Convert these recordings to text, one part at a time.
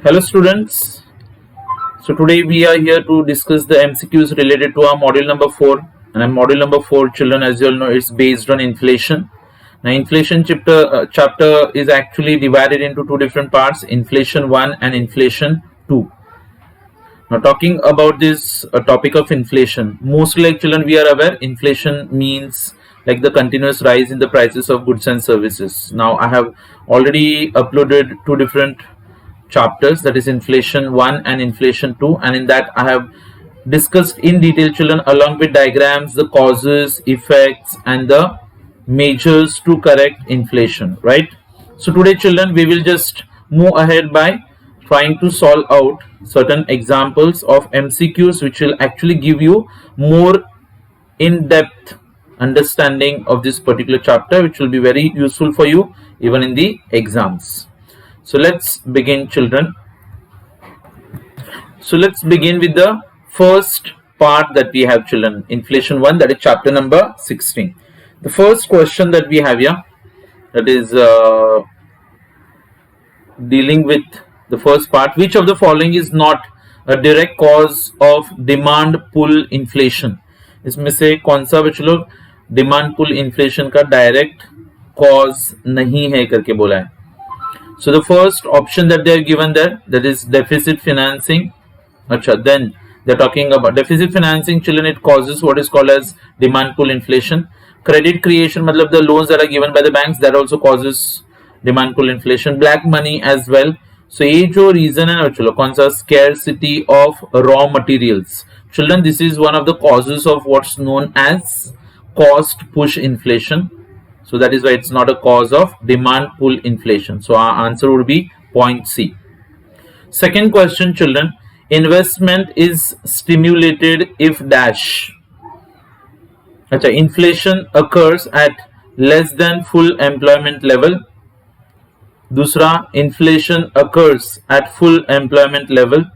Hello students. So today we are here to discuss the MCQs related to our module number 4, and our module number 4 children, as you all know, is based on inflation. Now inflation chapter is actually divided into two different parts, inflation 1 and inflation 2. Now talking about this topic of inflation, mostly like children we are aware inflation means like the continuous rise in the prices of goods and services. Now I have already uploaded two different chapters, that is inflation 1 and inflation 2, and in that I have discussed in detail children along with diagrams the causes, effects and the measures to correct inflation, right? So today children we will just move ahead by trying to solve out certain examples of MCQs which will actually give you more in-depth understanding of this particular chapter, which will be very useful for you even in the exams. So let's begin children. So let's begin with the first part that we have children, inflation 1, that is chapter number 16. The first question that we have here, that is dealing with the first part, which of the following is not a direct cause of demand pull inflation? इसमें से कौन सा बच्चे लोग demand pull inflation का direct cause नहीं है करके बोला है. So the first option that they are given there, that is deficit financing. Acha, then they are talking about deficit financing children, it causes what is called as demand pull inflation. Credit creation, matlab the loans that are given by the banks, that also causes demand pull inflation. Black money as well. So ये जो reason है ना चलो कौन सा, scarcity of raw materials. Children, this is one of the causes of what's known as cost push inflation. So that is why it's not a cause of demand pull inflation. So our answer would be point C. Second question children, investment is stimulated if dash. Achha, inflation occurs at less than full employment level. Dusra, inflation occurs at full employment level.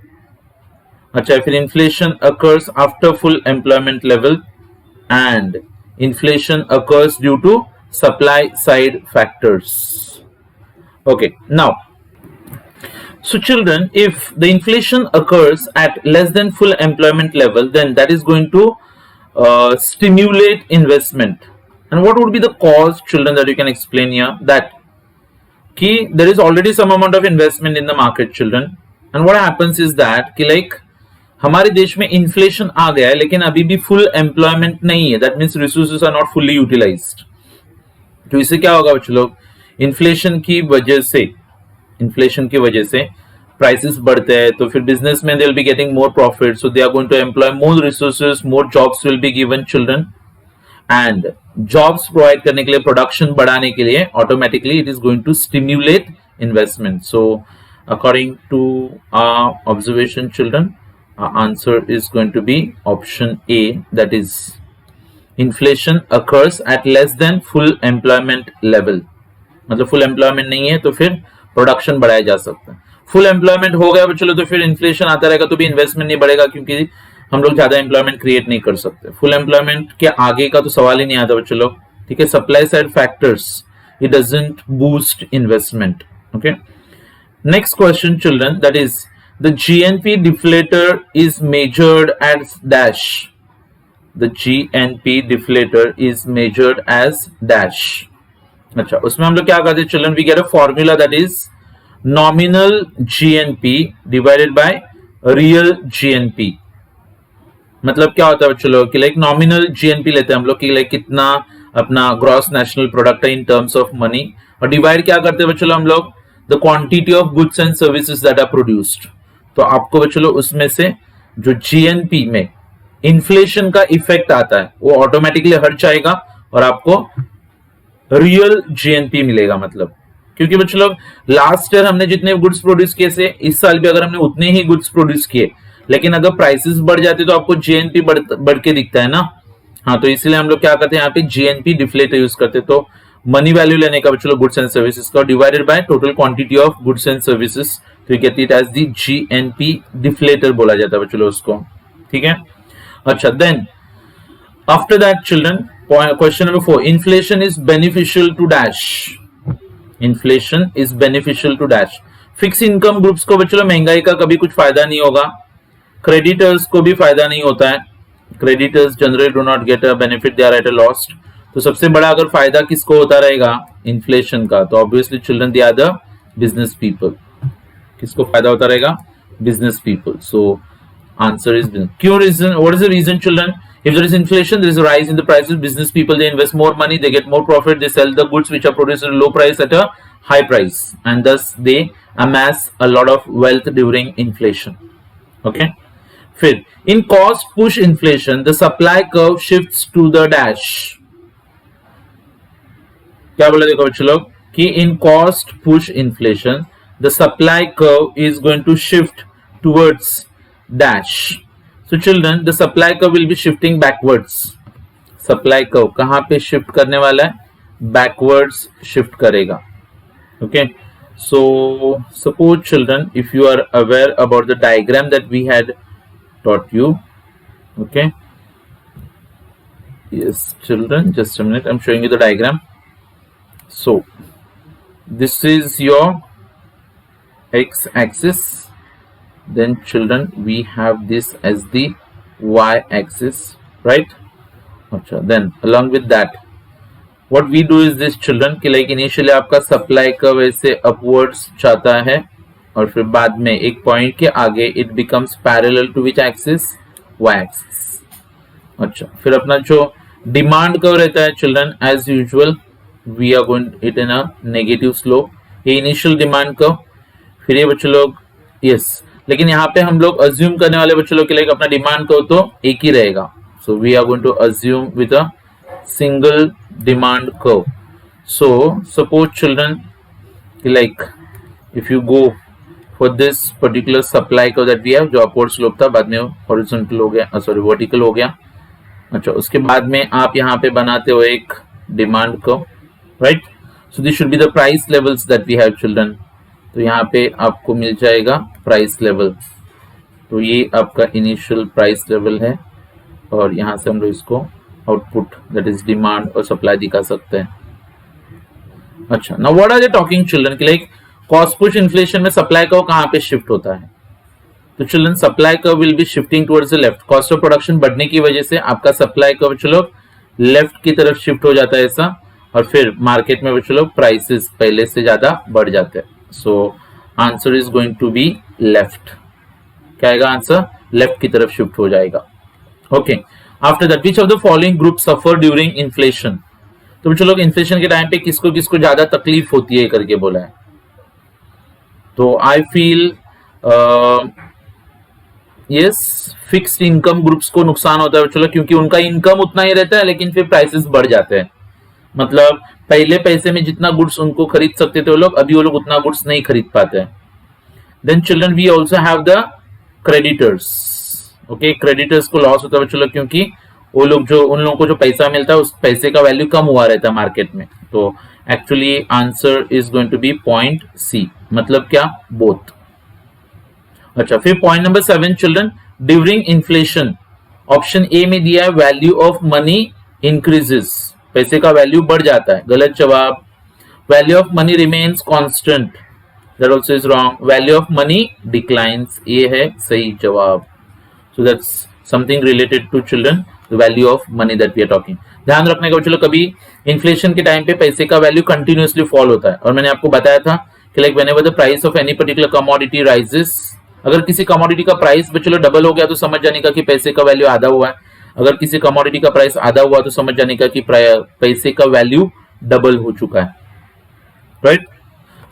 Achha, if inflation occurs after full employment level, and inflation occurs due to supply side factors. Okay, now so children, if the inflation occurs at less than full employment level, then that is going to stimulate investment. And what would be the cause children that you can explain here? That ki there is already some amount of investment in the market children, and what happens is that ki like हमारे देश में inflation आ गया है लेकिन अभी भी full employment नहीं है, that means resources are not fully utilized. तो इससे क्या होगा बच्चों लोग, इन्फ्लेशन की वजह से प्राइसेस बढ़ते हैं, तो फिर बिजनेस में they will be getting more profit, so they are going to employ more resources, more jobs will be given children, and jobs provide करने के लिए, प्रोडक्शन बढ़ाने के लिए automatically it is going to stimulate investment. So according to our observation children, our answer is going to be option A, that is inflation occurs at less than full employment level. मतलब full employment नहीं है तो फिर production बढ़ाया जा सकता है. Full employment हो गया चलो तो फिर इन्फ्लेशन आता रहेगा तो भी इन्वेस्टमेंट नहीं बढ़ेगा, क्योंकि हम लोग ज्यादा एम्प्लॉयमेंट क्रिएट नहीं कर सकते. फुल एम्प्लॉयमेंट के आगे का तो सवाल ही नहीं आता बच्चों लोग, ठीक है. Supply side factors, it doesn't boost investment. Okay, next question children, that is the GNP deflator is measured as dash. The GNP deflator is measured as dash. अच्छा, उसमें हम लोग क्या करते हैं children, we get a formula that is nominal GNP divided by real GNP. मतलब क्या होता है बच्चों लोग कि लाइक नॉमिनल GNP लेते हैं हम लोग कि लाइक कितना अपना ग्रॉस नेशनल प्रोडक्ट है इन टर्म्स ऑफ मनी, और डिवाइड क्या करते हैं बच्चों हम लोग, the quantity of goods and services that are produced. तो आपको बच्चों उसमें से जो जीएनपी में इन्फ्लेशन का इफेक्ट आता है वो ऑटोमेटिकली हट जाएगा और आपको रियल जीएनपी मिलेगा. मतलब क्योंकि बच्चों लोग लास्ट ईयर हमने जितने गुड्स प्रोड्यूस किए थे, इस साल भी अगर हमने उतने ही गुड्स प्रोड्यूस किए, लेकिन अगर प्राइसेस बढ़ जाते तो आपको जीएनपी बढ़ के दिखता है ना. हाँ, तो इसलिए हम लोग क्या करते हैं यहाँ पे जीएनपी डिफ्लेटर यूज करते. तो मनी वैल्यू लेने का बच्चों गुड्स एंड सर्विसेज का divided by total quantity of goods and services, तो you get it as the GNP deflator बोला जाता है बच्चों उसको, ठीक है. अच्छा, then after that children, question number 4, inflation is beneficial to dash. Inflation is beneficial to dash. Fix income groups को बच्चों महंगाई का कभी कुछ फायदा नहीं होगा, क्रेडिटर्स को भी फायदा नहीं होता है, creditors generally do not get a benefit, they are at a loss. तो सबसे बड़ा अगर फायदा किसको होता रहेगा, इन्फ्लेशन का, तो obviously children they are the business people. किसको फायदा होता रहेगा, business people. So answer is क्यों reason, what is the reason children? If there is inflation, there is a rise in the prices. Business people, they invest more money, they get more profit, they sell the goods which are produced at a low price at a high price, and thus they amass a lot of wealth during inflation. Okay. फिर in cost push inflation, the supply curve shifts to the dash. क्या बोला देखो बच्चे लोग कि in cost push inflation, the supply curve is going to shift towards dash. So children, the supply curve will be shifting backwards. Supply curve कहाँ पे shift करने वाला है, backwards shift करेगा. Okay. So suppose children, if you are aware about the diagram that we had taught you. Okay. Yes children, just a minute, I'm showing you the diagram. So this is your x axis, then children we have this as the y axis, right? अच्छा, then along with that what we do is this children कि like initially आपका supply curve ऐसे upwards जाता है और फिर बाद में एक पॉइंट के आगे it becomes parallel to which axis, y axis. अच्छा, फिर अपना जो डिमांड कर्व रहता है children as usual we are going it in a negative slope, ये इनिशियल डिमांड कर्व। फिर ये बच्चे लोग यस, लेकिन यहाँ पे हम लोग अज्यूम करने वाले बच्चों लोग के लिए अपना डिमांड कर्व तो एक ही रहेगा। So we are going to assume with a single demand curve. So suppose children like if you go for this particular supply curve that we have, जो अपवर्ड स्लोप था बाद में हॉरिजॉन्टल हो गया, सॉरी वर्टिकल हो गया। अच्छा, उसके बाद में आप यहाँ पे बनाते हो एक demand curve, right? So this should be the price levels that we have children. तो यहाँ पे आपको मिल जाएगा प्राइस लेवल, तो ये आपका इनिशियल प्राइस लेवल है और यहाँ से हम लोग इसको आउटपुट दैट इज डिमांड और सप्लाई दिखा सकते हैं। अच्छा, now what are they talking children कि लाइक कॉस्ट पुश इन्फ्लेशन में सप्लाई कर्व कहाँ पे शिफ्ट होता है? तो children supply curve will be shifting towards the left. Cost of production बढ़ने की वजह से आपका सप्लाई कर्व चलो लेफ्ट की तरफ शिफ्ट हो जाता है ऐसा, और फिर मार्केट में चलो प्राइसेस पहले से ज्यादा बढ़ जाते हैं। So answer is going to be left. क्या आएगा आंसर? लेफ्ट की तरफ शिफ्ट हो जाएगा। Okay, after that which of the following group suffer during inflation? तो चलो इन्फ्लेशन के टाइम पे किसको किसको ज्यादा तकलीफ होती है करके बोला है। तो I feel yes, fixed income groups को नुकसान होता है चलो, क्योंकि उनका इनकम उतना ही रहता है लेकिन फिर प्राइसेस बढ़ जाते हैं। मतलब पहले पैसे में जितना गुड्स उनको खरीद सकते थे वो लोग, अभी वो लोग उतना गुड्स नहीं खरीद पाते हैं। Then children we also have the creditors. Okay, creditors को लॉस होता है चलो, क्योंकि वो लोग जो उन लोगों को जो पैसा मिलता है उस पैसे का वैल्यू कम हुआ रहता है मार्केट में। तो actually answer is going to be point C, मतलब क्या, बोथ। अच्छा, फिर point number 7 children, during inflation option A में दिया है वैल्यू ऑफ मनी इंक्रीजेस, पैसे का वैल्यू बढ़ जाता है, गलत जवाब। Value of money remains constant, that also is wrong. Value of money declines, ये है सही जवाब। So that's something related to children the value of money that we are talking. ध्यान रखने का चलो, कभी इन्फ्लेशन के टाइम पे पैसे का वैल्यू कंटिन्यूअसली फॉल होता है, और मैंने आपको बताया था कि like whenever the price of any particular commodity rises, अगर किसी कमोडिटी का प्राइस चलो डबल हो गया तो समझ जाने का कि पैसे का वैल्यू आधा हुआ है, अगर किसी कमोडिटी का प्राइस आधा हुआ तो समझ जाने का कि पैसे का वैल्यू डबल हो चुका है, राइट?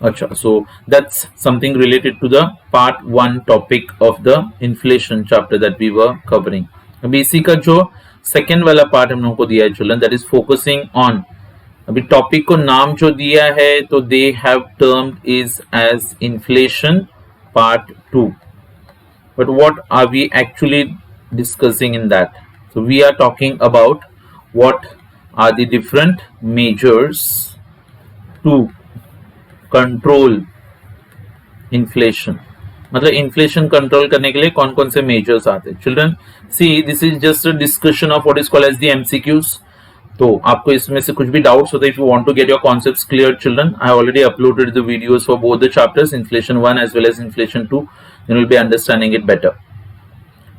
अच्छा, so that's something related to the part 1 topic of the inflation chapter that we were covering. अभी इसी का जो सेकेंड वाला पार्ट हम लोगों को दिया है children, that is focusing on, अभी टॉपिक को नाम जो दिया है तो they have termed is as inflation part 2, but what are we actually discussing in that? So we are talking about what are the different measures to control inflation. मतलब inflation control करने के लिए कौन कौन से मेजर्स आते हैं children? See, this is just a discussion of what is called as the MCQs. तो आपको इसमें से कुछ भी डाउट्स होते हैं, if you want to get your concepts clear children, I already uploaded the videos for both the chapters, inflation 1 as well as inflation 2, then will be understanding it better.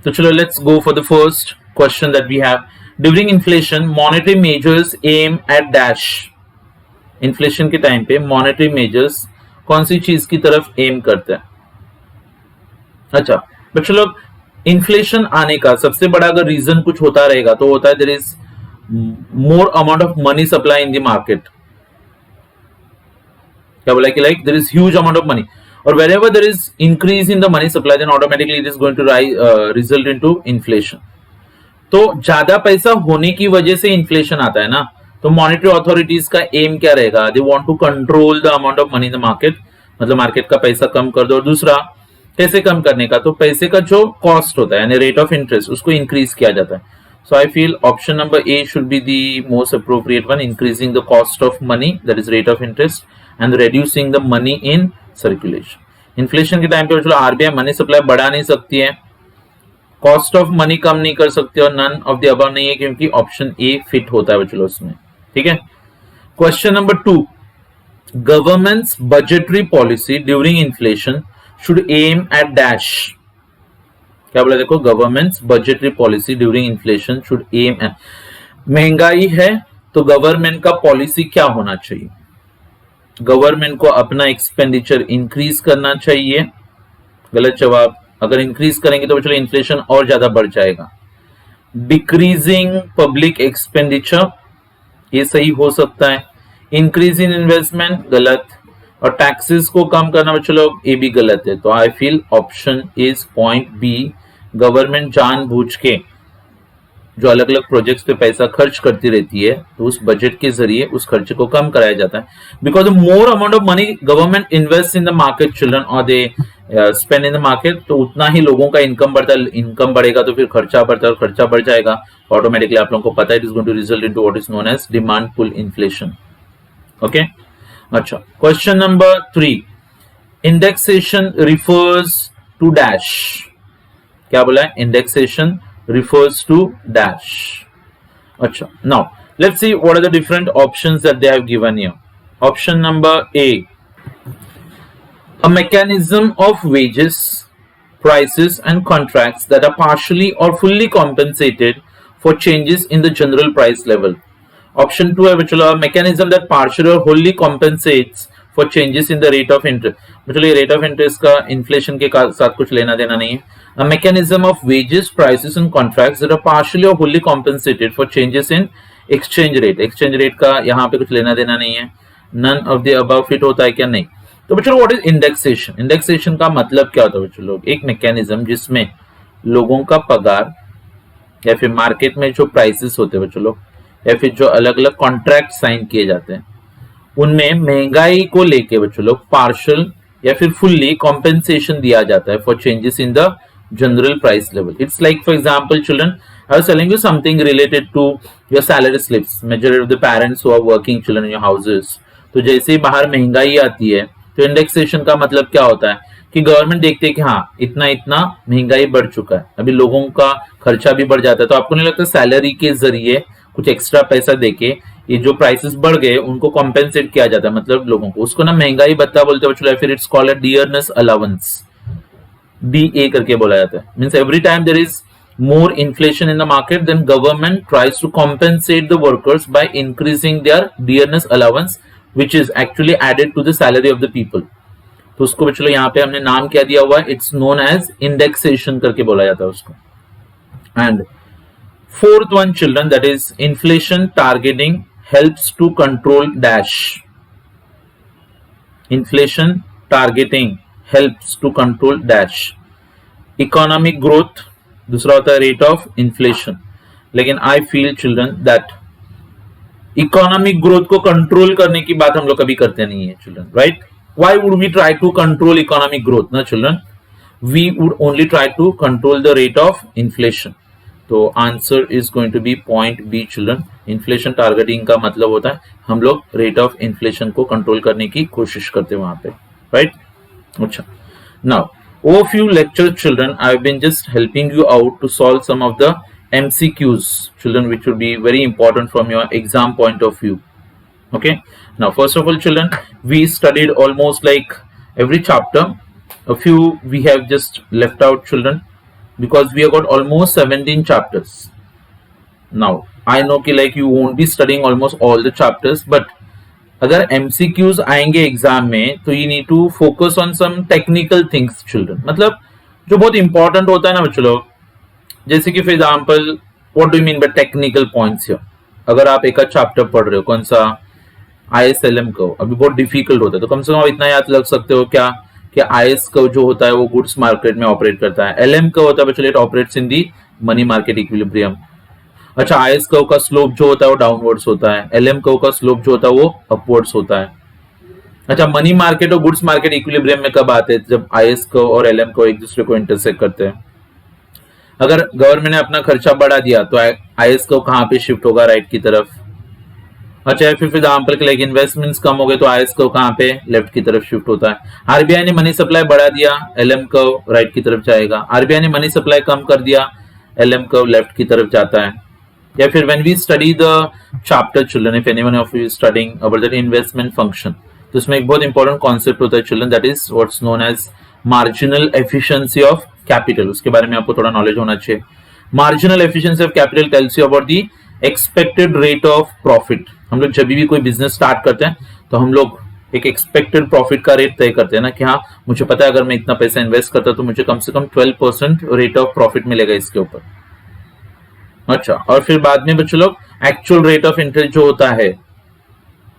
तो चलो let's go for the first question that we have. During inflation monetary measures aim at dash. Inflation के time पे monetary measures कौन सी चीज की तरफ M करते हैं? अच्छा बच्चों लोग, इन्फ्लेशन आने का सबसे बड़ा अगर रीजन कुछ होता रहेगा तो होता है there is more amount of money supply in the market. क्या बोला कि like there is huge amount of money, और wherever there is increase in the money supply then automatically it is going to result into inflation. तो ज्यादा पैसा होने की वजह से इन्फ्लेशन आता है ना. तो मॉनेटरी अथॉरिटीज का एम क्या रहेगा? They want to control the amount of money in the market, मतलब मार्केट का पैसा कम कर दो. और दूसरा कैसे कम करने का? तो पैसे का जो कॉस्ट होता है यानी रेट ऑफ इंटरेस्ट, उसको इंक्रीज किया जाता है. So I feel option number A should be the most appropriate one. Increasing the cost of money, that is rate of interest, and reducing the money in circulation. Inflation के time पे चलो RBI money supply बढ़ा नहीं सकती है, cost of money कम नहीं कर सकती, और नन ऑफ द अबव नहीं है, क्योंकि ऑप्शन ए फिट होता है चलो उसमें. ठीक है. Question number 2, government's budgetary policy during inflation should aim at dash. क्या बोला? देखो, government's budgetary policy during inflation should aim at. महंगाई है तो गवर्नमेंट का पॉलिसी क्या होना चाहिए? गवर्नमेंट को अपना एक्सपेंडिचर इंक्रीज करना चाहिए. गलत जवाब. अगर इंक्रीज करेंगे तो चलो इन्फ्लेशन और ज्यादा बढ़ जाएगा. डिक्रीजिंग पब्लिक एक्सपेंडिचर, ये सही हो सकता है. इंक्रीज इन इन्वेस्टमेंट, गलत. और टैक्सेस को कम करना चलो ये भी गलत है. तो I feel option is point B. Government जानबूझ के जो अलग अलग प्रोजेक्ट्स पे पैसा खर्च करती रहती है तो उस बजट के जरिए उस खर्च को कम कराया जाता है. Because more amount of money government invest in the market children, और they spend in the market, तो उतना ही लोगों का इनकम बढ़ता है. इनकम बढ़ेगा तो फिर खर्चा बढ़ता है, और खर्चा बढ़ जाएगा ऑटोमेटिकली आप लोगों को पता है it is going to result into what is known as demand pull inflation. Okay. अच्छा, question number 3, indexation refers to dash. क्या बोला है? Indexation refers to dash. Acha. Now let's see what are the different options that they have given here. Option number A, a mechanism of wages, prices and contracts that are partially or fully compensated for changes in the general price level. Option 2 है बच्चों, a mechanism that partially or wholly compensates for changes in the rate of interest. बच्चों ये rate of interest का inflation के साथ कुछ लेना देना नहीं है. A mechanism of wages, prices and contracts that are partially or wholly compensated for changes in exchange rate. Exchange rate का यहाँ पे कुछ लेना देना नहीं है. None of the above fit होता है क्या? नहीं. तो बच्चों what is indexation? Indexation का मतलब क्या होता है बच्चों लोग? एक mechanism जिसमें लोगों का पगार या फिर मार्केट में जो प्राइसेस होते हैं बच्चों लोग, या फिर जो अलग अलग कॉन्ट्रैक्ट साइन किए जाते हैं, उनमें महंगाई को लेके बच्चों लोग पार्शियल या फिर फुल्ली कॉम्पेंसेशन दिया जाता है for changes in the general price level. It's like, for example, children, I was telling you something related to your salary slips. Majority of the parents who are working children in your houses. तो जैसे ही बाहर महंगाई आती है तो indexation का मतलब क्या होता है कि गवर्नमेंट देखते है कि हाँ इतना इतना महंगाई बढ़ चुका है, अभी लोगों का खर्चा भी बढ़ जाता है, तो आपको नहीं लगता सैलरी के जरिए कुछ एक्स्ट्रा पैसा देके ये जो प्राइसेस बढ़ गए उनको कॉम्पेंसेट किया जाता है, मतलब लोगों को, उसको ना महंगाई भत्ता बोलते हैं. फिर it's called dearness allowance, DA करके बोला जाता है. Means every time there is more inflation in the market, then government tries to compensate the workers by increasing their dearness allowance, which is actually added to the salary of the people. तो उसको चलो यहाँ पे हमने नाम क्या दिया हुआ है, इट्स नोन एज इंडेक्सेशन करके बोला जाता है उसको. And fourth one children, that is inflation targeting helps to control dash. Inflation targeting helps to control dash. Economic growth दूसरा होता है रेट ऑफ इन्फ्लेशन. लेकिन I feel children that economic growth को कंट्रोल करने की बात हम लोग कभी करते नहीं है children, right? Why would we try to control economic growth ना children? We would only try to control the rate of inflation. तो answer is going to be point B children. Inflation targeting का मतलब होता है हम लोग rate of inflation को control करने की कोशिश करते हैं वहां पे, राइट? अच्छा, now over few lecture children I have been just helping you out to solve some of the MCQs, children, which would be very important from your exam point of view. Okay, now first of all, children, we studied almost like every chapter. A few we have just left out, children, because we have got almost 17 chapters. Now I know कि like you won't be studying almost all the chapters, but अगर MCQs आएंगे exam में तो you need to focus on some technical things, children. मतलब जो बहुत important होता है ना बच्चों लोग, जैसे कि for example what do you mean by technical points here. अगर आप एक चैप्टर पढ़ रहे हो, कौन सा, ISLM को, अभी बहुत डिफिकल्ट होता है, तो कम से कम इतना याद लग सकते हो क्या कि IS का जो होता है वो गुड्स मार्केट में ऑपरेट करता है. LM का होता है बच्चों, it operates in the money market equilibrium. अच्छा, IS कर्व का स्लोप जो होता है वो डाउनवर्ड्स होता है. LM कर्व का स्लोप जो होता है वो अपवर्ड्स होता है. अच्छा, मनी मार्केट और गुड्स मार्केट इक्विलिब्रियम में कब आते हैं? जब IS कर्व और LM कर्व एक दूसरे को इंटरसेक्ट करते हैं. अगर गवर्नमेंट ने अपना खर्चा बढ़ा दिया तो IS कर्व कहाँ पे शिफ्ट होगा? राइट की तरफ. अच्छा, फिर एग्जाम्पल के लिए इन्वेस्टमेंट्स कम हो गए तो IS कर्व कहाँ पे? लेफ्ट की तरफ शिफ्ट होता है. RBI ने मनी सप्लाई बढ़ा दिया, LM कर्व राइट की तरफ जाएगा. RBI ने मनी सप्लाई कम कर दिया, LM कर्व लेफ्ट की तरफ जाता है. या फिर when we study the chapter, children, if anyone of you is studying about the investment function, तो इसमें एक बहुत इंपॉर्टेंट कॉन्सेप्ट होता है, children, that is what's known as marginal efficiency of capital. उसके बारे में आपको थोड़ा नॉलेज होना चाहिए. Marginal efficiency of capital tells you about the expected rate of profit. हम लोग जब भी कोई बिजनेस स्टार्ट करते हैं तो हम लोग एक एक्सपेक्टेड प्रॉफिट का रेट तय करते हैं ना, कि हाँ मुझे पता है अगर मैं इतना पैसा इन्वेस्ट करता तो मुझे कम से कम 12% रेट ऑफ प्रॉफिट मिलेगा इसके ऊपर. अच्छा, और फिर बाद में बच्चों लोग एक्चुअल रेट ऑफ इंटरेस्ट जो होता है,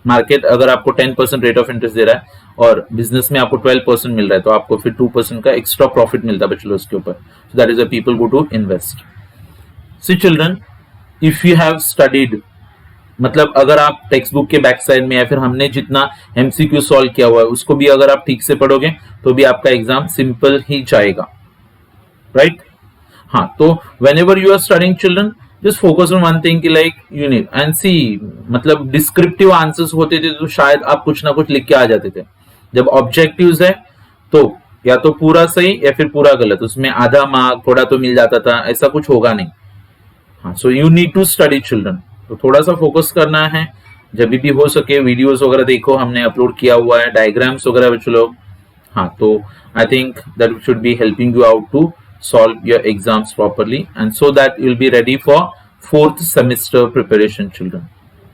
मार्केट अगर आपको 10% रेट ऑफ इंटरेस्ट दे रहा है और बिजनेस में आपको 12% मिल रहा है, तो आपको फिर 2% का एक्स्ट्रा प्रॉफिट मिलता है बच्चों लोग उसके ऊपर. So that is the people go to invest. See children, if you have studied, मतलब अगर आप टेक्स्ट बुक के बैक साइड में या फिर हमने जितना MCQ सॉल्व किया हुआ है उसको भी अगर आप ठीक से पढ़ोगे तो भी आपका एग्जाम सिंपल ही जाएगा. राइट? हाँ, तो whenever you are studying, children, just focus on one thing कि like you need and see, मतलब डिस्क्रिप्टिव आंसर्स होते थे तो शायद आप कुछ ना कुछ लिख के आ जाते थे. जब ऑब्जेक्टिव्स है तो या तो पूरा सही या फिर पूरा गलत, उसमें आधा मार्क थोड़ा तो मिल जाता था, ऐसा कुछ होगा नहीं. हाँ, so you need to study, children. तो थोड़ा सा फोकस करना है. जब भी हो सके वीडियोस वगैरह देखो, हमने अपलोड किया हुआ है, डायग्राम्स वगैरह बच्चों लोग. हाँ, तो I think that should be helping you out to solve your exams properly, and so that you'll be ready for 4th semester preparation, children.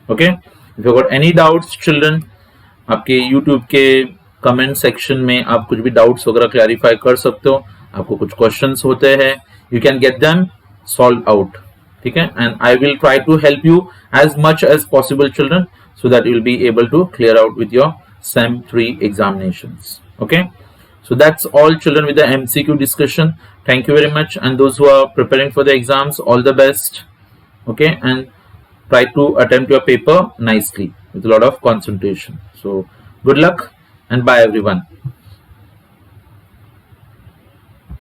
Okay, if you got any doubts, children, आपके YouTube के comment section में आप कुछ भी doubts वगैरह clarify कर सकते हो. आपको कुछ क्वेश्चंस होते हैं, you can get them solved out. ठीक है, and I will try to help you as much as possible, children, so that you will be able to clear out with your SEM 3 examinations. Okay, so that's all, children, with the MCQ discussion. Thank you very much, and those who are preparing for the exams, all the best. Okay, and try to attempt your paper nicely with a lot of concentration. So good luck and bye everyone.